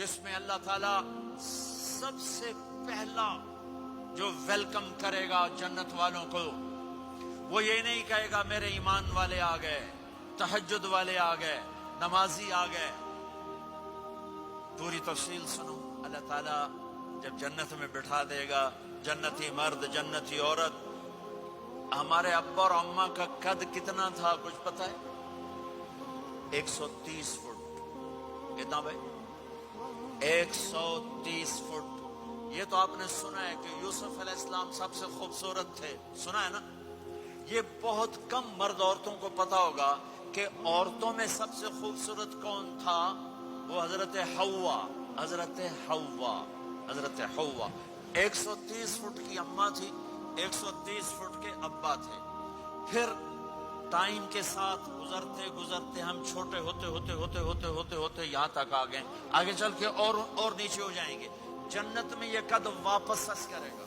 جس میں اللہ تعالیٰ سب سے پہلا جو ویلکم کرے گا جنت والوں کو، وہ یہ نہیں کہے گا میرے ایمان والے آ گئے، تہجد والے آ گئے، نمازی آ گئے۔ پوری تفصیل سنو۔ اللہ تعالیٰ جب جنت میں بٹھا دے گا جنتی مرد جنتی عورت۔ ہمارے ابا اور اماں کا قد کتنا تھا کچھ پتہ ہے؟ 130 فٹ۔ کتنا بھائی؟ 130 فٹ۔ یہ تو آپ نے سنا ہے کہ یوسف علیہ السلام سب سے خوبصورت تھے، سنا ہے نا؟ یہ بہت کم مرد عورتوں کو پتا ہوگا کہ عورتوں میں سب سے خوبصورت کون تھا؟ وہ حضرت حوا، حضرت حوا، حضرت حوا۔ 130 فٹ کی اماں تھی، 130 فٹ کے ابا تھے۔ پھر ٹائم کے ساتھ گزرتے گزرتے ہم چھوٹے ہوتے ہوتے ہوتے ہوتے ہوتے ہوتے یہاں تک آ گئے۔ آگے چل کے اور نیچے ہو جائیں گے۔ جنت میں یہ قد واپس اس کرے گا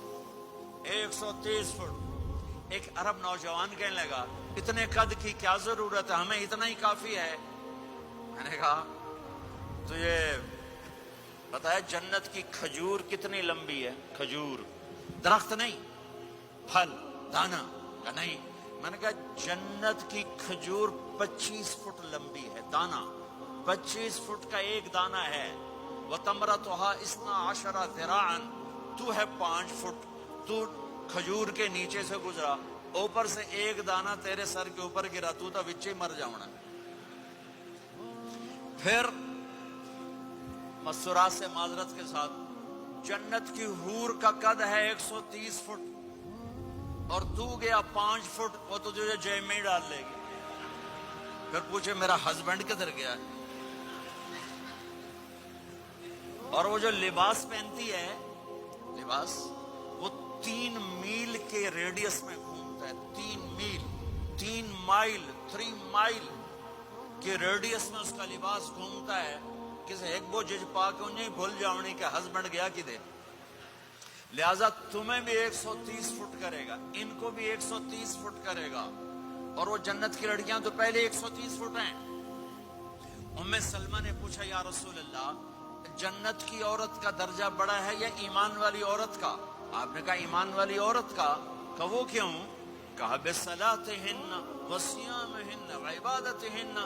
130 فٹ۔ ایک عرب نوجوان کہنے لگا اتنے قد کی کیا ضرورت ہے، ہمیں اتنا ہی کافی ہے۔ میں نے کہا تو یہ بتایا جنت کی کھجور کتنی لمبی ہے؟ کھجور درخت نہیں، پھل دانا کا نہیں۔ میں نے کہا جنت کی کھجور 25 فٹ لمبی ہے، دانا 25 فٹ کا ایک دانا ہے۔ وَتَمْرَتُهَا 12 ذِرَاعًا، تو ہے 5 فٹ، تو کھجور کے نیچے سے گزرا، اوپر سے ایک دانہ تیرے سر کے اوپر گرا، تو وچے مر جاؤنا۔ پھر مسورات سے معذرت کے ساتھ جنت کی حور کا قد ہے 130 فٹ اور تو گیا 5 فٹ، وہ تو تجھے جیب میں ہی ڈال لے گی۔ پھر پوچھے میرا ہسبینڈ کدھر گیا ہے؟ اور وہ جو لباس پہنتی ہے، لباس وہ 3 میل کے ریڈیس میں گھومتا ہے، 3 مائل کے ریڈیس میں اس کا لباس گھومتا ہے۔ کسی ایک بو جج پا کے انہیں بھول جاؤنی کہ ہسبینڈ گیا کدھر۔ لہذا تمہیں بھی 130 فٹ کرے گا، ان کو بھی 130 فٹ کرے گا، اور وہ جنت کی لڑکیاں تو پہلے 130 فٹ ہیں۔ ام سلمہ نے پوچھا یا رسول اللہ جنت کی عورت کا درجہ بڑا ہے یا ایمان والی عورت کا؟ آپ نے کہا ایمان والی عورت کا۔ کہ وہ کیوں؟ کہا بِصَلَاتِهِنَّ وَصِيَامِهِنَّ وَعِبَادَتِهِنَّ،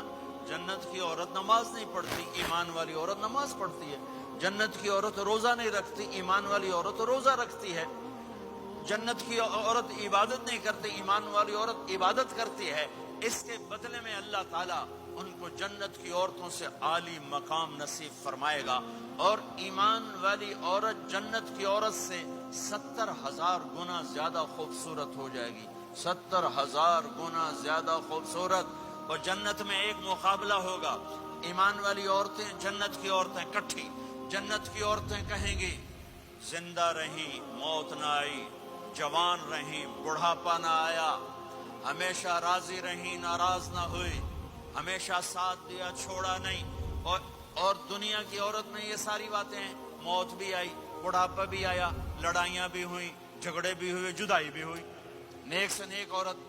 جنت کی عورت نماز نہیں پڑھتی، ایمان والی عورت نماز پڑھتی ہے۔ جنت کی عورت روزہ نہیں رکھتی، ایمان والی عورت روزہ رکھتی ہے۔ جنت کی عورت عبادت نہیں کرتی، ایمان والی عورت عبادت کرتی ہے۔ اس کے بدلے میں اللہ تعالیٰ ان کو جنت کی عورتوں سے عالی مقام نصیب فرمائے گا، اور ایمان والی عورت جنت کی عورت سے 70,000 گنا زیادہ خوبصورت ہو جائے گی، 70,000 گنا زیادہ خوبصورت۔ اور جنت میں ایک مقابلہ ہوگا، ایمان والی عورتیں جنت کی عورتیں کٹھی، جنت کی عورتیں کہیں گی زندہ رہیں موت نہ آئی، جوان رہیں بڑھاپا نہ آیا، ہمیشہ راضی رہیں ناراض نہ ہوئی، ہمیشہ ساتھ دیا چھوڑا نہیں۔ اور دنیا کی عورت میں یہ ساری باتیں ہیں، موت بھی آئی، بڑھاپا بھی آیا، لڑائیاں بھی ہوئیں، جھگڑے بھی ہوئے، جدائی بھی ہوئی۔ نیک سے نیک عورت